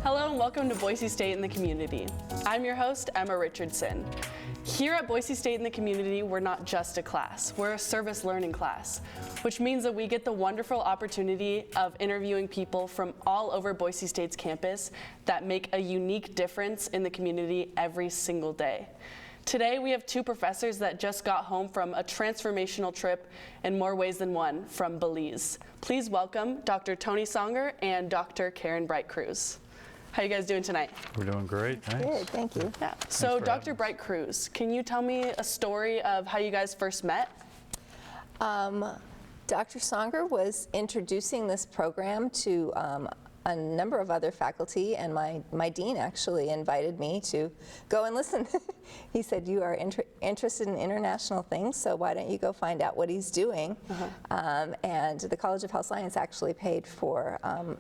Hello and welcome to Boise State in the Community. I'm your host, Emma Richardson. Here at Boise State in the Community, we're not just a class, we're a service learning class, which means that we get the wonderful opportunity of interviewing people from all over Boise State's campus that make a unique difference in the community every single day. Today we have two professors that just got home from a transformational trip in more ways than one from Belize. Please welcome Dr. Tony Songer and Dr. Karen Breitkreuz. How are you guys doing tonight? We're doing great, thanks. Good, thank you. Yeah. So Dr. Breitkreuz, can you tell me a story of how you guys first met? Dr. Songer was introducing this program to a number of other faculty, and my dean actually invited me to go and listen. He said, you are interested in international things, so why don't you go find out what he's doing? And the College of Health Science actually paid for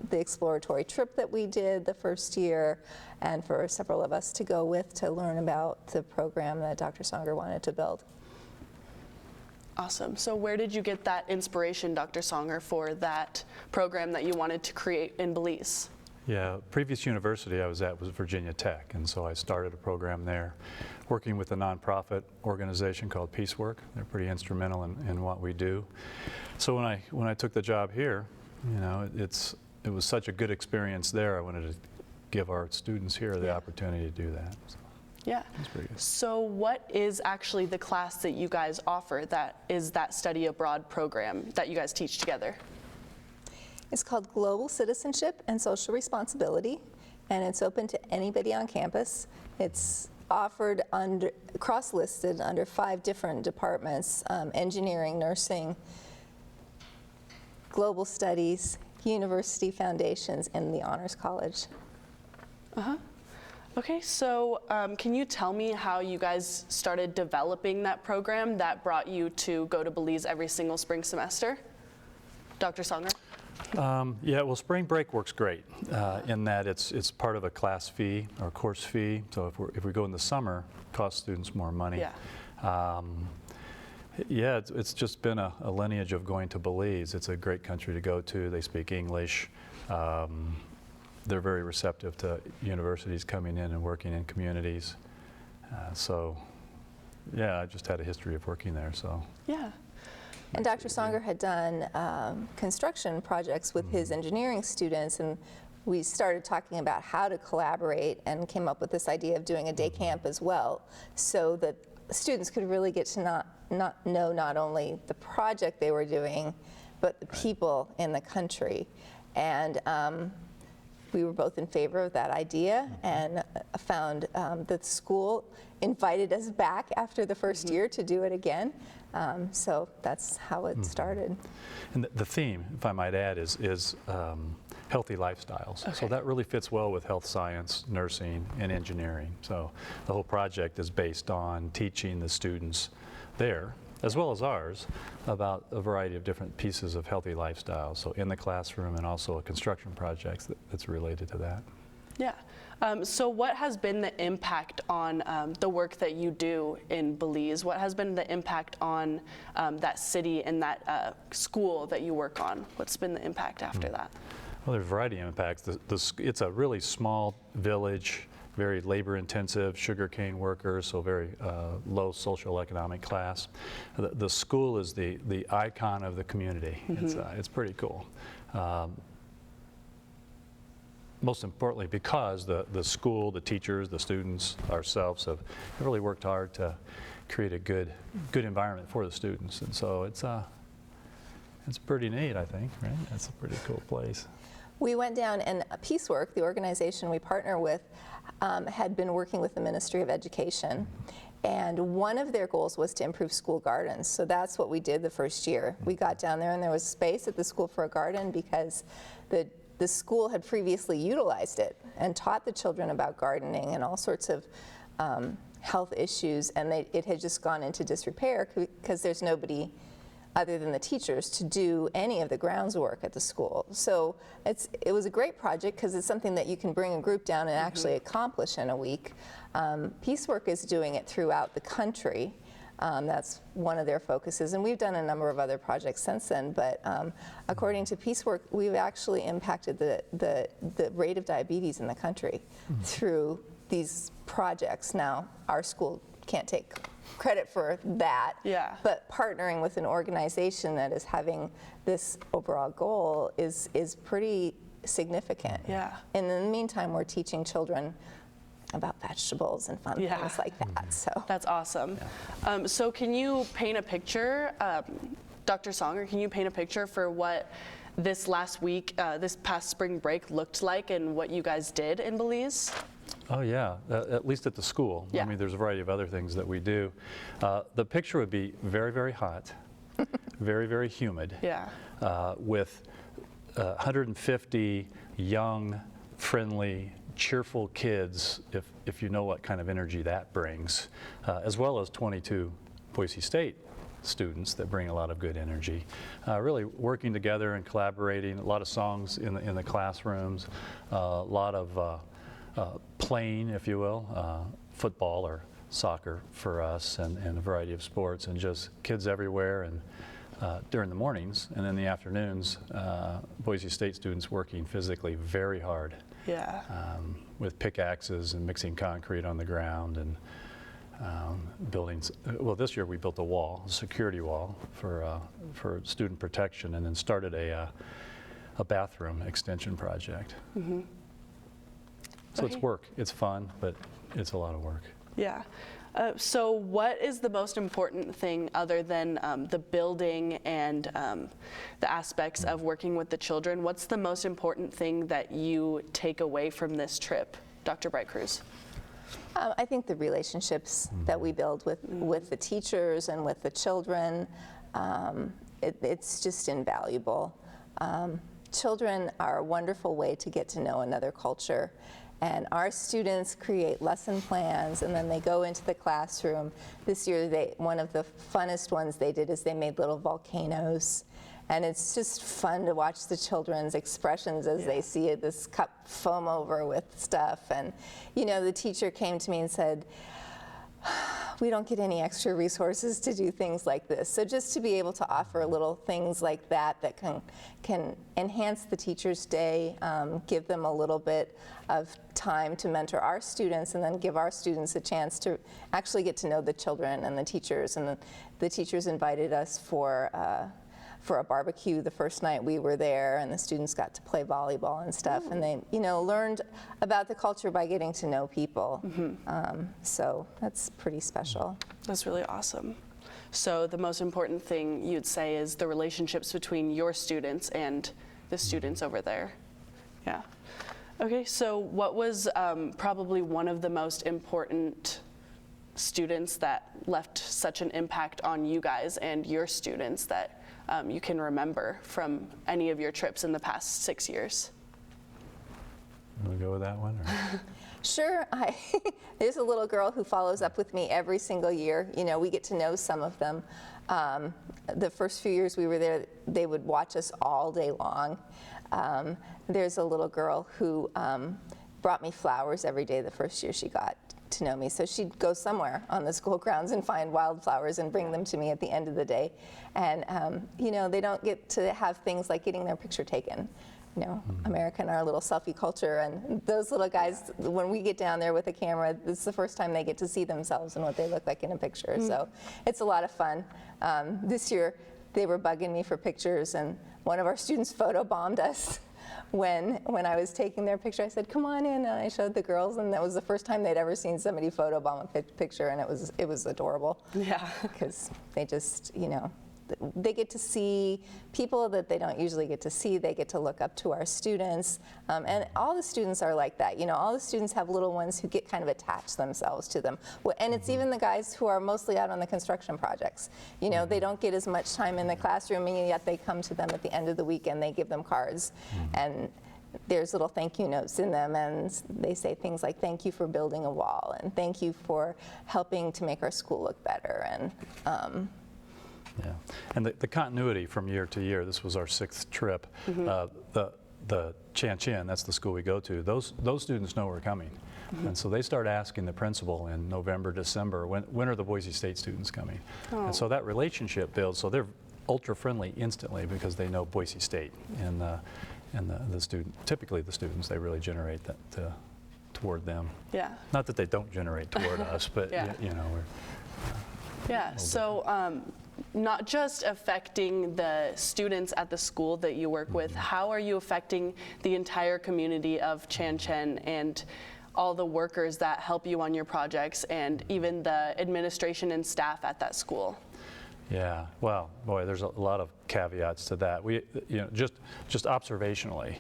the exploratory trip that we did the first year, and for several of us to go with to learn about the program that Dr. Songer wanted to build. Awesome. So where did you get that inspiration, Dr. Songer, for that program that you wanted to create in Belize? Yeah, previous university I was at was Virginia Tech, and so I started a program there working with a nonprofit organization called Peacework. They're pretty instrumental in what we do. So when I took the job here, you know, it was such a good experience there. I wanted to give our students here the opportunity to do that. So. Yeah. That's pretty good. So what is actually the class that you guys offer that is that study abroad program that you guys teach together? It's called Global Citizenship and Social Responsibility, and it's open to anybody on campus. It's offered cross-listed under 5 different departments: engineering, nursing, global studies, university foundations, and the Honors College. Okay, so can you tell me how you guys started developing that program that brought you to go to Belize every single spring semester? Dr. Songer? Yeah, well, spring break works great in that it's part of a class fee or course fee. So if we go in the summer, it costs students more money. Yeah. Yeah, it's just been a lineage of going to Belize. It's a great country to go to. They speak English. They're very receptive to universities coming in and working in communities. So, yeah, I just had a history of working there. So. Yeah. And Dr. Songer had done construction projects with his engineering students, and we started talking about how to collaborate and came up with this idea of doing a day camp as well, so that students could really get to know not only the project they were doing, but the people in the country. And we were both in favor of that idea, and found that the school invited us back after the first year to do it again. So that's how it started. And the theme, if I might add, is healthy lifestyles. Okay. So that really fits well with health science, nursing, and engineering. So the whole project is based on teaching the students there, as well as ours, about a variety of different pieces of healthy lifestyles. So in the classroom, and also a construction project that's related to that. Yeah. So what has been the impact on the work that you do in Belize? What has been the impact on that city and that school that you work on? What's been the impact after that? Well, there's a variety of impacts. It's a really small village, very labor intensive, sugarcane workers, so very low social economic class. The school is the icon of the community. It's pretty cool. Most importantly, because the school, the teachers, the students, ourselves have really worked hard to create a good environment for the students, and so it's pretty neat, I think. Right? It's a pretty cool place. We went down, and Peacework, the organization we partner with, had been working with the Ministry of Education, and one of their goals was to improve school gardens. So that's what we did the first year. We got down there, and there was space at the school for a garden because the school had previously utilized it and taught the children about gardening and all sorts of health issues, and it had just gone into disrepair because there's nobody other than the teachers, to do any of the grounds work at the school. So it was a great project because it's something that you can bring a group down and actually accomplish in a week. Piecework is doing it throughout the country. That's one of their focuses, and we've done a number of other projects since then, but according to Piecework, we've actually impacted the rate of diabetes in the country through these projects. Now, our school can't take credit for that, but partnering with an organization that is having this overall goal is pretty significant. And in the meantime, we're teaching children about vegetables and fun things like that. So that's awesome. So can you paint a picture, Dr. Songer, can you paint a picture for what this last week, this past spring break looked like and what you guys did in Belize? Oh yeah, at least at the school. I mean, there's a variety of other things that we do. The picture would be very, very hot, very, very humid, with 150 young, friendly, cheerful kids, if you know what kind of energy that brings, as well as 22 Boise State students that bring a lot of good energy. Really working together and collaborating, a lot of songs in the classrooms, a lot of playing, if you will, football or soccer for us, and a variety of sports, and just kids everywhere. And during the mornings and in the afternoons, Boise State students working physically very hard. With pickaxes and mixing concrete on the ground and buildings. Well, this year we built a wall, a security wall for student protection, and then started a bathroom extension project. So it's work. It's fun, but it's a lot of work. So what is the most important thing other than the building and the aspects of working with the children? What's the most important thing that you take away from this trip, Dr. Breitkreuz? I think the relationships that we build with the teachers and with the children, it's just invaluable. Children are a wonderful way to get to know another culture. And our students create lesson plans, and then they go into the classroom. This year, one of the funnest ones they did is they made little volcanoes. And it's just fun to watch the children's expressions as they see this cup foam over with stuff. And, you know, the teacher came to me and said, we don't get any extra resources to do things like this. So just to be able to offer little things like that can enhance the teacher's day, give them a little bit of time to mentor our students, and then give our students a chance to actually get to know the children and the teachers. And the teachers invited us for a barbecue the first night we were there, and the students got to play volleyball and stuff. And they, you know, learned about the culture by getting to know people. So that's pretty special. That's really awesome. So the most important thing you'd say is the relationships between your students and the students over there. Okay, so what was probably one of the most important students that left such an impact on you guys and your students that you can remember from any of your trips in the past 6 years? You want to go with that one? Or? Sure. There's a little girl who follows up with me every single year. You know, we get to know some of them. The first few years we were there, they would watch us all day long. There's a little girl who brought me flowers every day the first year she got to know me. So she'd go somewhere on the school grounds and find wildflowers and bring them to me at the end of the day. And, you know, they don't get to have things like getting their picture taken. You know, America and our little selfie culture, and those little guys, when we get down there with a camera, this is the first time they get to see themselves and what they look like in a picture. So it's a lot of fun. This year, they were bugging me for pictures, and one of our students photobombed us. When I was taking their picture, I said, "Come on in," and I showed the girls, and that was the first time they'd ever seen somebody photobomb a picture, and it was adorable. Because they just, you know, they get to see people that they don't usually get to see. They get to look up to our students, and all the students are like that. You know, all the students have little ones who get kind of attached themselves to them. And it's even the guys who are mostly out on the construction projects. You know, they don't get as much time in the classroom, and yet they come to them at the end of the week and they give them cards. And there's little thank you notes in them, and they say things like, "Thank you for building a wall," and "Thank you for helping to make our school look better." And Yeah, and the continuity from year to year, this was our 6th trip. The Chan, that's the school we go to, those students know we're coming. And so they start asking the principal in November, December, when are the Boise State students coming? And so that relationship builds, so they're ultra friendly instantly because they know Boise State. And the student, typically the students, they really generate that toward them. Yeah. Not that they don't generate toward us, but Yeah. you know, we're Yeah, so not just affecting the students at the school that you work with, how are you affecting the entire community of Chan and all the workers that help you on your projects and even the administration and staff at that school? Yeah, well, boy, there's a lot of caveats to that. We, just observationally,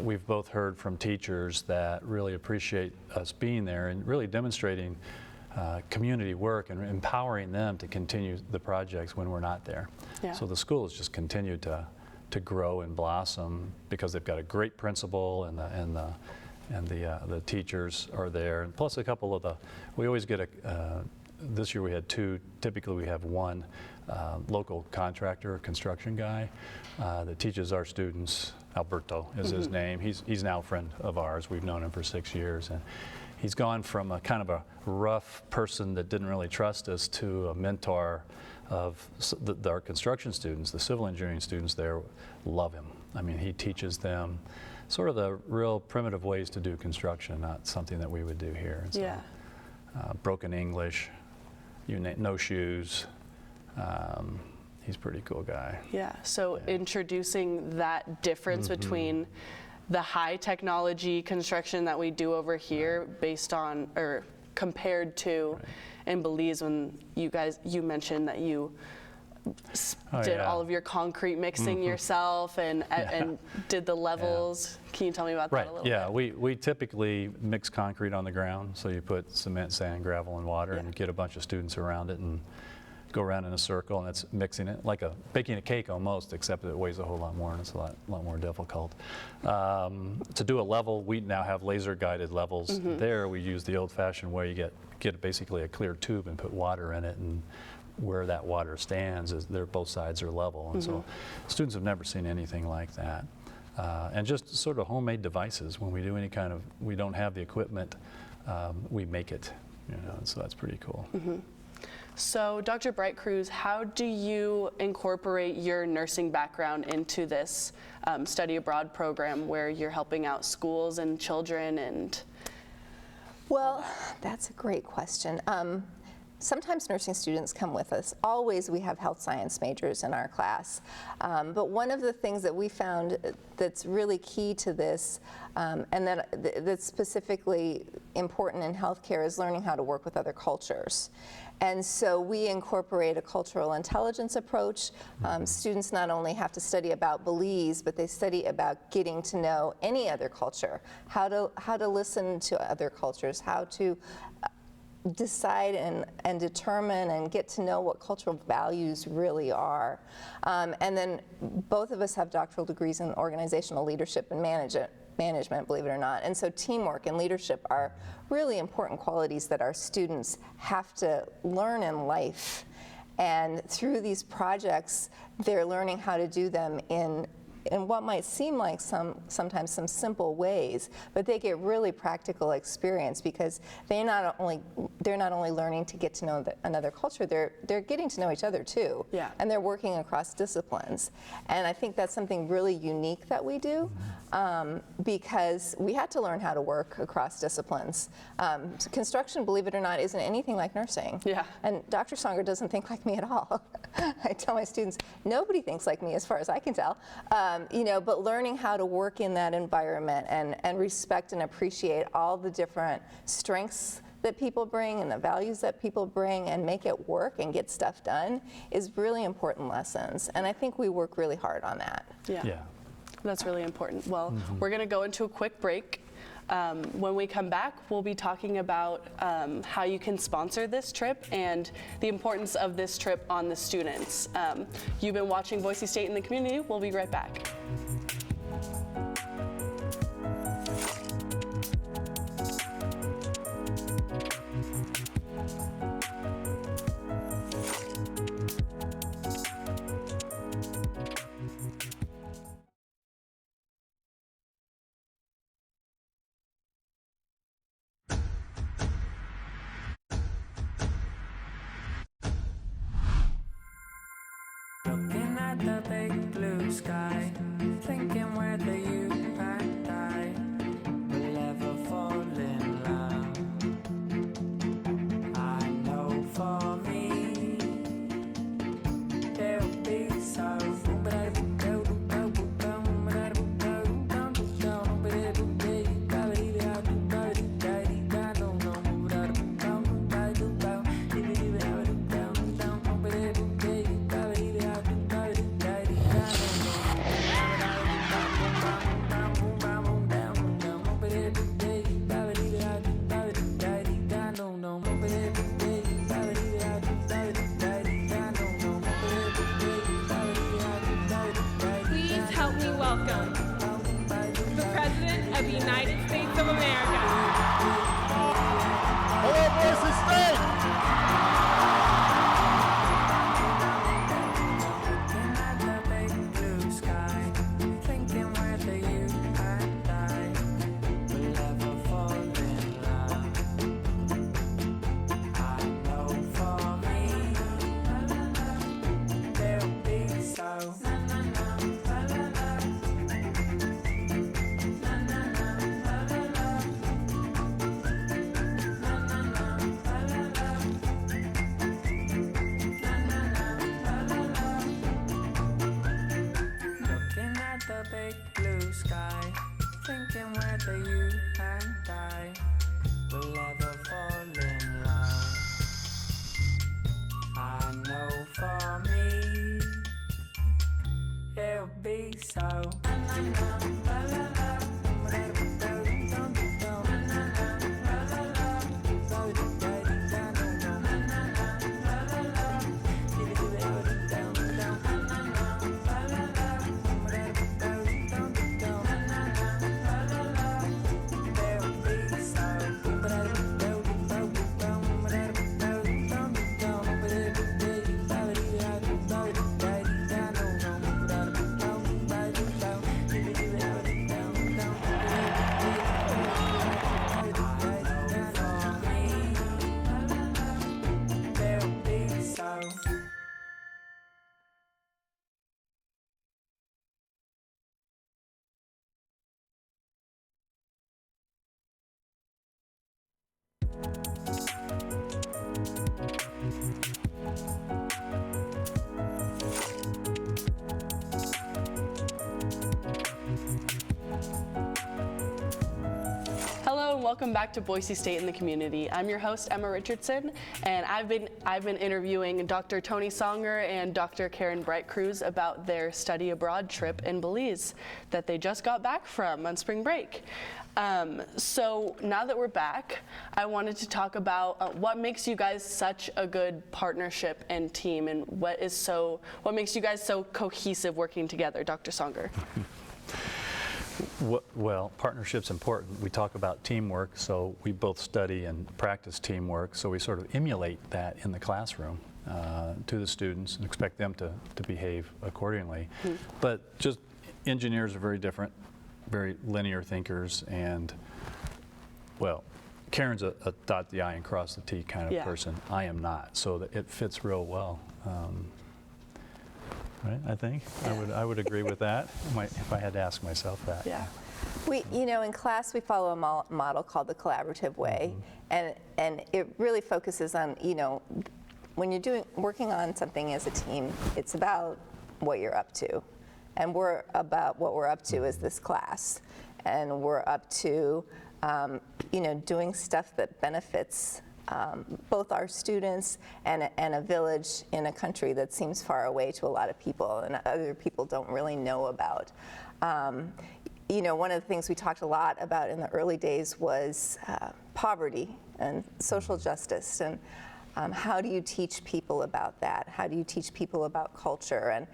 we've both heard from teachers that really appreciate us being there and really demonstrating community work and empowering them to continue the projects when we're not there. Yeah. So the school has just continued to grow and blossom because they've got a great principal and the teachers are there, and plus a couple of we always get this year we had 2, typically we have 1 local contractor, construction guy that teaches our students. Alberto is his name. He's now a friend of ours. We've known him for 6 years, and he's gone from a kind of a rough person that didn't really trust us to a mentor of our construction students. The civil engineering students there love him. I mean, he teaches them sort of the real primitive ways to do construction, not something that we would do here. And so, Yeah. Broken English, no shoes. He's a pretty cool guy. Yeah, so introducing that difference between the high technology construction that we do over here based on, or compared to in Belize, when you mentioned that you did all of your concrete mixing yourself and did the levels. Can you tell me about that a little bit? We typically mix concrete on the ground, so you put cement, sand, gravel, and water, and you get a bunch of students around it and go around in a circle, and it's mixing it like baking a cake almost, except it weighs a whole lot more and it's a lot more difficult. To do a level, we now have laser guided levels. There we use the old-fashioned way. You get basically a clear tube and put water in it, and where that water stands is both sides are level, and so students have never seen anything like that. And just sort of homemade devices. When we do any kind of, we don't have the equipment, we make it, and so that's pretty cool. So, Dr. Breitkreuz, how do you incorporate your nursing background into this study abroad program where you're helping out schools and children and? Well, that's a great question. Sometimes nursing students come with us. Always we have health science majors in our class. But one of the things that we found that's really key to this, and that's specifically important in healthcare, is learning how to work with other cultures. And so we incorporate a cultural intelligence approach. Students not only have to study about Belize, but they study about getting to know any other culture, how to listen to other cultures, how to decide and determine and get to know what cultural values really are. And then both of us have doctoral degrees in organizational leadership and management, believe it or not. And so teamwork and leadership are really important qualities that our students have to learn in life. And through these projects, they're learning how to do them in what might seem like sometimes some simple ways, but they get really practical experience because they're not only learning to get to know another culture, they're getting to know each other too. Yeah. And they're working across disciplines. And I think that's something really unique that we do because we had to learn how to work across disciplines. Construction, believe it or not, isn't anything like nursing. Yeah. And Dr. Songer doesn't think like me at all. I tell my students, nobody thinks like me as far as I can tell. But learning how to work in that environment and respect and appreciate all the different strengths that people bring and the values that people bring and make it work and get stuff done is really important lessons. And I think we work really hard on that. Yeah. That's really important. Well, we're going to go into a quick break. When we come back, we'll be talking about how you can sponsor this trip and the importance of this trip on the students. You've been watching Boise State in the Community. We'll be right back. at the big blue sky, thinking whether you and I will ever fall in love. I know for me it'll be so. Please help me welcome the President of the United States of America. Hello, Boise State! The big blue sky, thinking whether you and I will ever fall in love. I know for me it'll be so. Hello and welcome back to Boise State in the Community. I'm your host, Emma Richardson, and I've been interviewing Dr. Tony Songer and Dr. Karen Breitkreuz about their study abroad trip in Belize that they just got back from on spring break. So now that we're back, I wanted to talk about what makes you guys such a good partnership and team, and what makes you guys so cohesive working together, Dr. Songer. Well, partnership's important. We talk about teamwork, so we both study and practice teamwork, so we sort of emulate that in the classroom to the students and expect them to behave accordingly. Mm-hmm. But just engineers are very different, very linear thinkers, and, well, Karen's a dot the I and cross the T kind of person. I am not, so that it fits real well. Right, I think I would agree with that. If I had to ask myself that. Yeah. We, in class we follow a model called the collaborative way, mm-hmm. and it really focuses on, when you're working on something as a team, it's about what you're up to, and what we're up to is this class, and we're up to, doing stuff that benefits both our students and a village in a country that seems far away to a lot of people and other people don't really know about. One of the things we talked a lot about in the early days was poverty and social justice, and how do you teach people about that? How do you teach people about culture? And,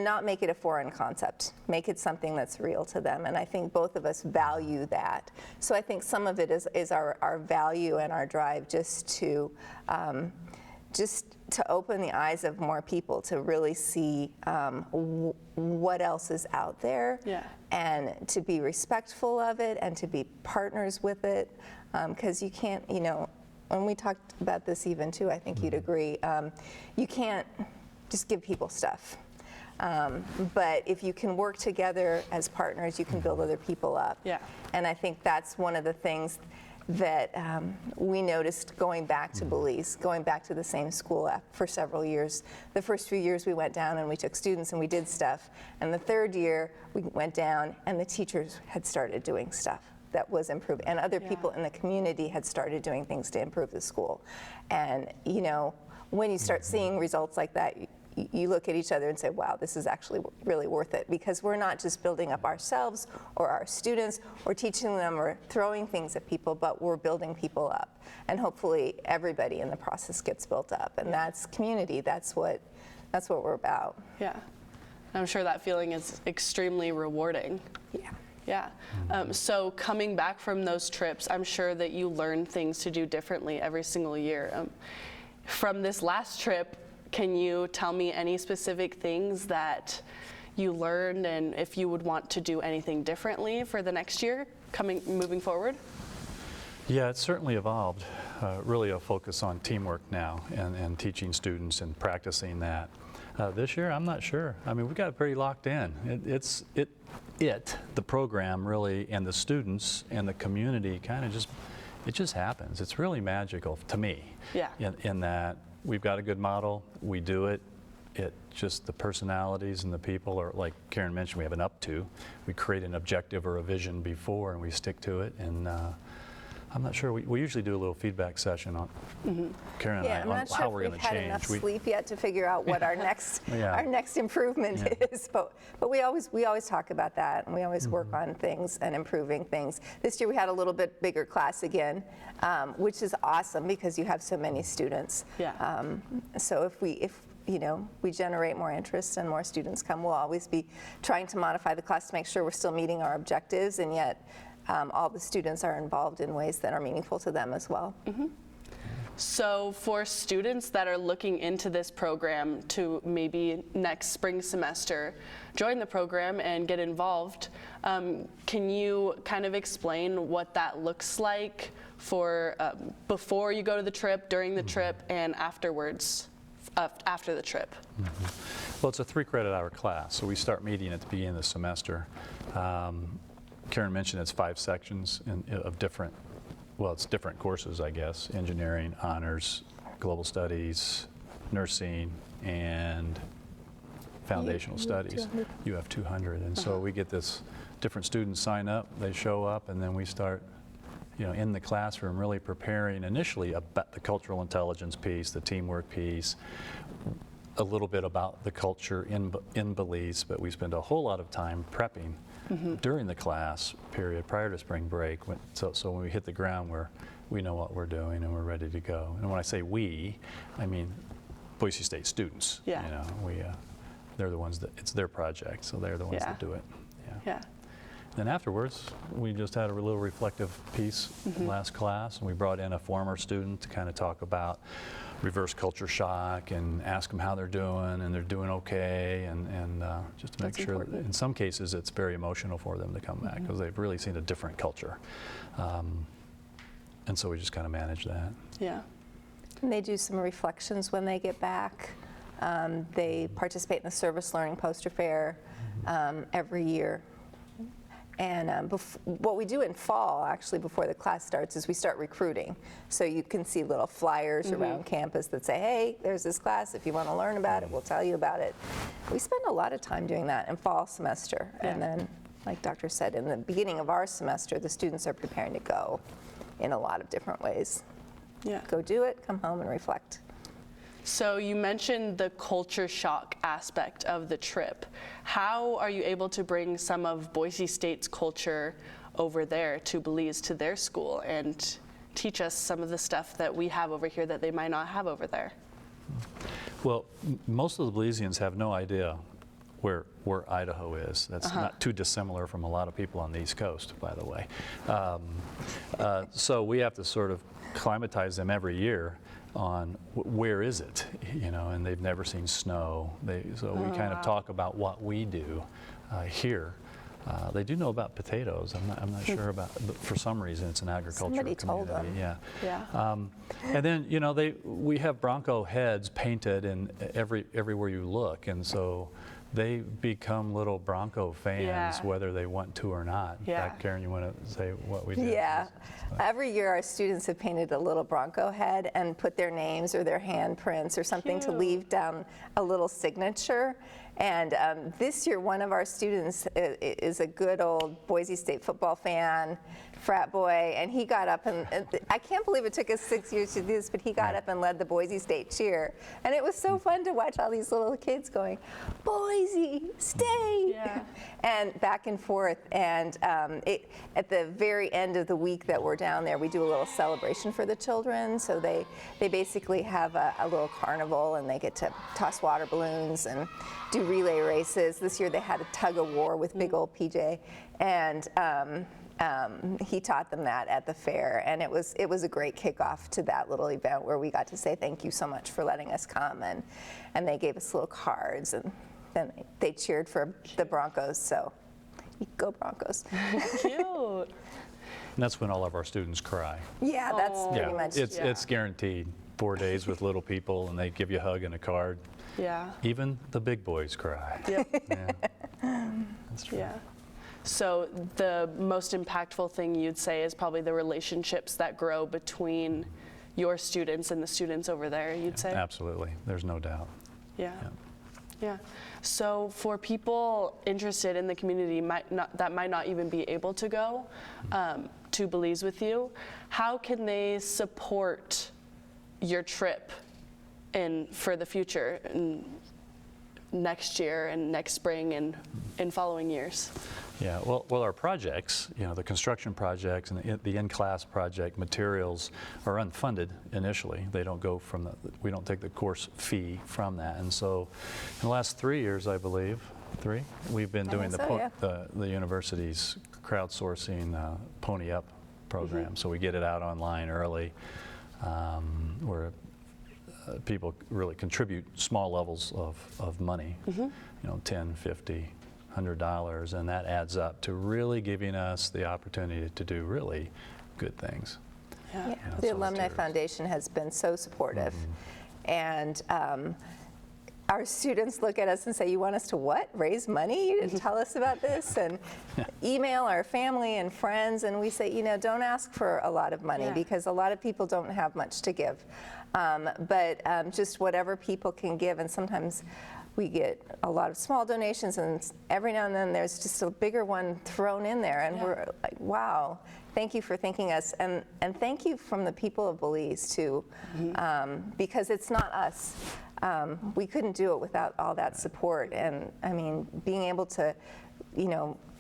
not make it a foreign concept. Make it something that's real to them. And I think both of us value that. So I think some of it is our value and our drive just to open the eyes of more people to really see what else is out there, and to be respectful of it and to be partners with it. Because you can't, and we talked about this even too, I think you'd agree, you can't just give people stuff. But if you can work together as partners, you can build other people up. Yeah. And I think that's one of the things that we noticed going back to Belize, going back to the same school for several years. The first few years we went down and we took students and we did stuff. And the third year we went down and the teachers had started doing stuff that was improving. And other people in the community had started doing things to improve the school. And you know, when you start seeing results like that, you look at each other and say, wow, this is actually really worth it, because we're not just building up ourselves or our students or teaching them or throwing things at people, but we're building people up. And hopefully everybody in the process gets built up. And that's community. That's what we're about. Yeah. I'm sure that feeling is extremely rewarding. Yeah. Yeah. So coming back from those trips, I'm sure that you learn things to do differently every single year. From this last trip, can you tell me any specific things that you learned, and if you would want to do anything differently for the next year moving forward? Yeah, it's certainly evolved. Really a focus on teamwork now and teaching students and practicing that. This year, I'm not sure. I mean, we got it pretty locked in. The program really, and the students and the community kind of it just happens. It's really magical to me. Yeah. In that we've got a good model, we do it. It just, the personalities and the people are, like Karen mentioned, we have an up to. We create an objective or a vision before and we stick to it. And I'm not sure, we usually do a little feedback session on, Karen and I, on how we're going to change. I'm not sure if we've had enough sleep yet to figure out what our next our next improvement is, but we always talk about that, and we always work on things and improving things. This year we had a little bit bigger class again, which is awesome because you have so many students. Yeah. So if we generate more interest and more students come, we'll always be trying to modify the class to make sure we're still meeting our objectives, and yet all the students are involved in ways that are meaningful to them as well. So for students that are looking into this program to maybe next spring semester join the program and get involved, can you kind of explain what that looks like for before you go to the trip, during the trip, and afterwards, after the trip? Well, it's a 3 credit hour class, so we start meeting at the beginning of the semester. Karen mentioned it's 5 sections of different, well, it's different courses, I guess: engineering, honors, global studies, nursing, and foundational studies. You have 200, and so we get different students sign up, they show up, and then we start, in the classroom really preparing initially about the cultural intelligence piece, the teamwork piece, a little bit about the culture in Belize, but we spend a whole lot of time prepping during the class period prior to spring break. So when we hit the ground, we know what we're doing and we're ready to go. And when I say we, I mean Boise State students. Yeah. They're the ones it's their project, so they're the ones that do it. Yeah. Then afterwards, we just had a little reflective piece last class, and we brought in a former student to kind of talk about reverse culture shock and ask them how they're doing, and they're doing okay, and just to make sure that in some cases it's very emotional for them to come back because they've really seen a different culture. And so we just kind of manage that. Yeah. And they do some reflections when they get back. They participate in the service learning poster fair every year. And what we do in fall, actually, before the class starts, is we start recruiting. So you can see little flyers around campus that say, hey, there's this class. If you want to learn about it, we'll tell you about it. We spend a lot of time doing that in fall semester. Yeah. And then, like Dr. said, in the beginning of our semester, the students are preparing to go in a lot of different ways. Yeah. Go do it, come home and reflect. So you mentioned the culture shock aspect of the trip. How are you able to bring some of Boise State's culture over there to Belize, to their school, and teach us some of the stuff that we have over here that they might not have over there? Well, most of the Belizeans have no idea where Idaho is. That's not too dissimilar from a lot of people on the East Coast, by the way. So we have to sort of climatize them every year on where is it, and they've never seen snow. So we kind of talk about what we do here. They do know about potatoes. I'm not sure about, but for some reason it's an agricultural Somebody community. told them. Yeah. And then we have Bronco heads painted in everywhere you look, and so they become little Bronco fans, Yeah. whether they want to or not. In Yeah. fact, Karen, you want to say what we did? Yeah. Every year our students have painted a little Bronco head and put their names or their handprints or something to Cute. leave down a little signature. And this year one of our students is a good old Boise State football fan, frat boy, and he got up and I can't believe it took us 6 years to do this, but he got up and led the Boise State cheer. And it was so fun to watch all these little kids going, Boise State! Yeah. And back and forth. And at the very end of the week that we're down there, we do a little celebration for the children. So they basically have a little carnival, and they get to toss water balloons and do relay races. This year they had a tug of war with big old PJ, and he taught them that at the fair, and it was a great kickoff to that little event where we got to say thank you so much for letting us come, and they gave us little cards, and then they cheered for the Broncos. So go Broncos. Cute. And that's when all of our students cry. Yeah, that's pretty much. It's guaranteed. 4 days with little people, and they give you a hug and a card. Yeah. Even the big boys cry. Yep. Yeah. That's true. Yeah. So the most impactful thing you'd say is probably the relationships that grow between your students and the students over there, you'd say? Absolutely. There's no doubt. Yeah. Yeah. So for people interested in the community that might not even be able to go to Belize with you, how can they support your trip for the future and next year and next spring and in following years? Yeah, well, our projects, the construction projects and the in-class project materials are unfunded initially. They don't go from we don't take the course fee from that. And so in the last 3 years, I believe, we've been doing the university's crowdsourcing Pony Up program. Mm-hmm. So we get it out online early where people really contribute small levels of money, mm-hmm. $10, $50, $100, and that adds up to really giving us the opportunity to do really good things. Yeah. The Alumni Foundation has been so supportive, mm-hmm. and our students look at us and say, you want us to what? Raise money? You didn't tell us about this? And email our family and friends, and we say, don't ask for a lot of money because a lot of people don't have much to give. But just whatever people can give, and sometimes we get a lot of small donations, and every now and then there's just a bigger one thrown in there, and we're like, wow, thank you for thinking us, and thank you from the people of Belize too, mm-hmm. Because it's not us. We couldn't do it without all that support, and I mean, being able to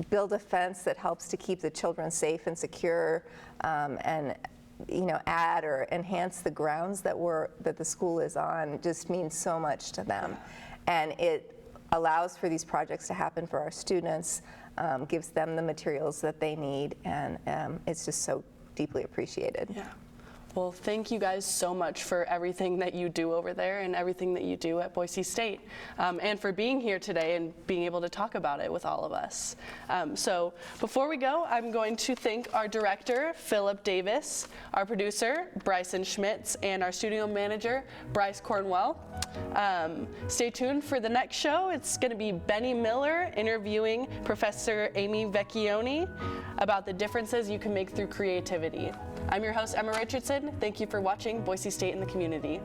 build a fence that helps to keep the children safe and secure, and add or enhance the grounds that the school is on just means so much to them. And it allows for these projects to happen for our students, gives them the materials that they need, and it's just so deeply appreciated. Yeah. Well, thank you guys so much for everything that you do over there and everything that you do at Boise State, and for being here today and being able to talk about it with all of us. So before we go, I'm going to thank our director, Philip Davis, our producer, Bryson Schmitz, and our studio manager, Bryce Cornwell. Stay tuned for the next show. It's going to be Benny Miller interviewing Professor Amy Vecchione about the differences you can make through creativity. I'm your host, Emma Richardson. Thank you for watching Boise State in the Community.